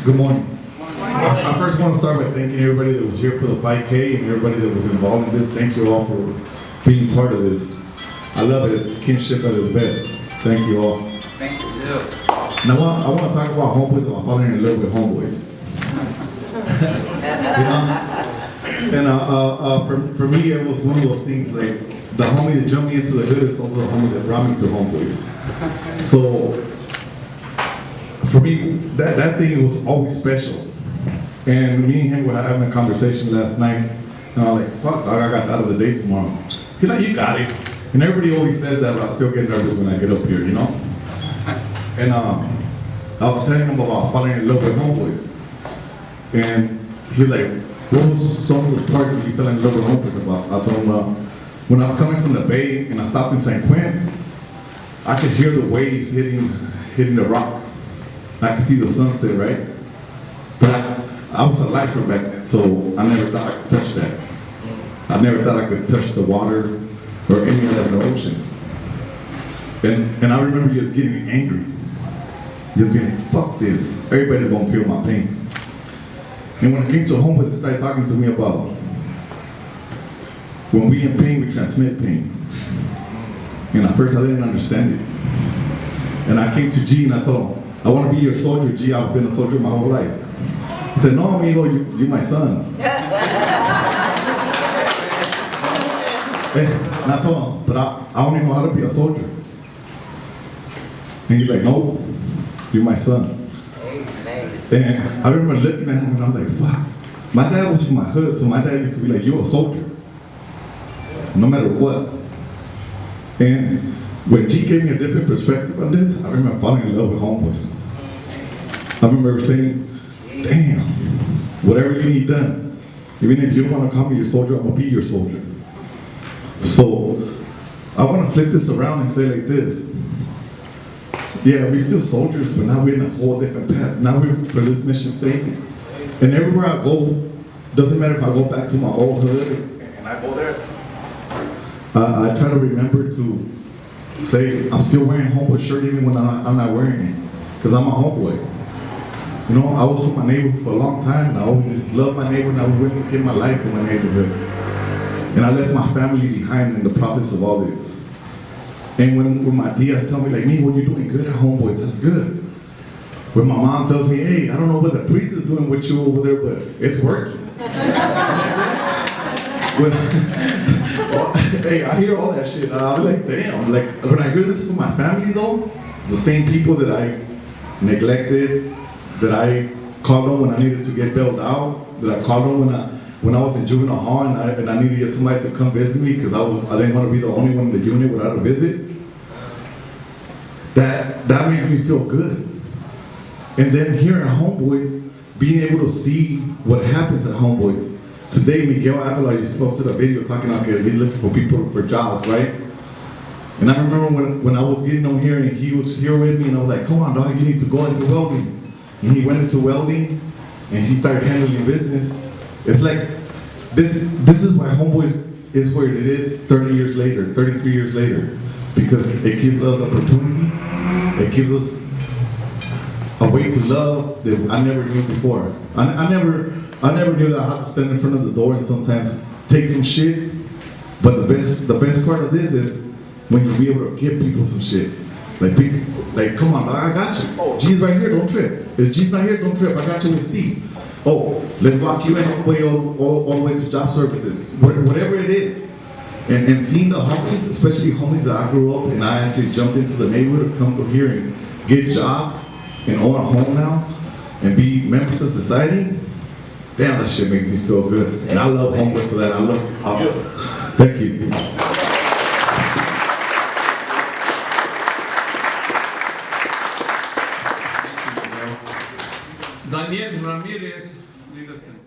Good morning. I first want to start by thanking everybody that was here for the 5K and everybody that was involved in this. Thank you all for being part of this. I love it. It's kinship at its best. Thank you all. Thank you. Now I want to talk about homeboys. I'm falling in love with homeboys. You know? And for me, it was one of those things like the homie that jumped me into the hood is also the homie that brought me to homeboys. So for me, that thing was always special. And me and him were having a conversation last night, and I was like, fuck, dog, I got out of the day tomorrow. He's like, you got it. And everybody always says that, but I still get nervous when I get up here, you know? And I was telling him about falling in love with homeboys. And he's like, what was some of the parts that you fell in love with homeboys about? I told him, when I was coming from the bay and I stopped in San Quentin, I could hear the waves hitting the rocks. I could see the sunset, right? But I was a lifer back then, so I never thought I could touch that. I never thought I could touch the water or any of that in the ocean. And I remember just getting angry. Just being like, fuck this. Everybody's gonna feel my pain. And when I came to home, they started talking to me about when we in pain, we transmit pain. And at first I didn't understand it. And I came to G and I told him, I want to be your soldier, G. I've been a soldier my whole life. He said, no, amigo, you're my son. And I told him, but I don't even know how to be a soldier. And he's like, no, you're my son. And I remember looking at him and I was like, fuck. My dad was from my hood, so my dad used to be like, you're a soldier. No matter what. And when G gave me a different perspective on this, I remember falling in love with homeboys. I remember saying, damn, whatever you need done, even if you don't want to call me your soldier, I'm going to be your soldier. So, I want to flip this around and say like this. Yeah, we're still soldiers, but now we're in a whole different path. Now we're for this mission statement. And everywhere I go, doesn't matter if I go back to my old hood and I go there, I try to remember to say, I'm still wearing homeboy shirt even when I'm not wearing it. Because I'm a homeboy. You know, I was from my neighborhood for a long time. I always just loved my neighborhood and I was willing to give my life for my neighborhood. And I left my family behind in the process of all this. And when my tias tell me like, me, what you doing good at homeboys, that's good. When my mom tells me, hey, I don't know what the priest is doing with you over there, but it's working. Hey, I hear all that shit, and I'm like, damn. Like, when I hear this from my family, though, the same people that I neglected, that I called on when I needed to get bailed out, that I called on when I was in juvenile hall and I needed somebody to come visit me because I didn't want to be the only one in the unit without a visit. That makes me feel good. And then here at Homeboys, being able to see what happens at Homeboys. Today, Miguel Aguilar just posted a video talking about he's looking for people for jobs, right? And I remember when I was getting on here and he was here with me and I was like, come on, dog, you need to go into welding. And he went into welding and he started handling business. It's like, this is why Homeboys is where it is 30 years later, 33 years later. Because it gives us opportunity, it gives us a way to love that I never knew before. I never knew that I had to stand in front of the door and sometimes take some shit. But the best part of this is when you be able to give people some shit. Like people, like, come on, I got you. Oh, G's right here, don't trip. If G's not here, don't trip. I got you with Steve. Oh, let's walk you in all the way to job services. Whatever it is. And seeing the homies, especially homies that I grew up and I actually jumped into the neighborhood to come through here and get jobs and own a home now and be members of society, damn, that shit makes me feel good. And I love Homeboys for that. I love thank you. Daniel Ramirez, lead us in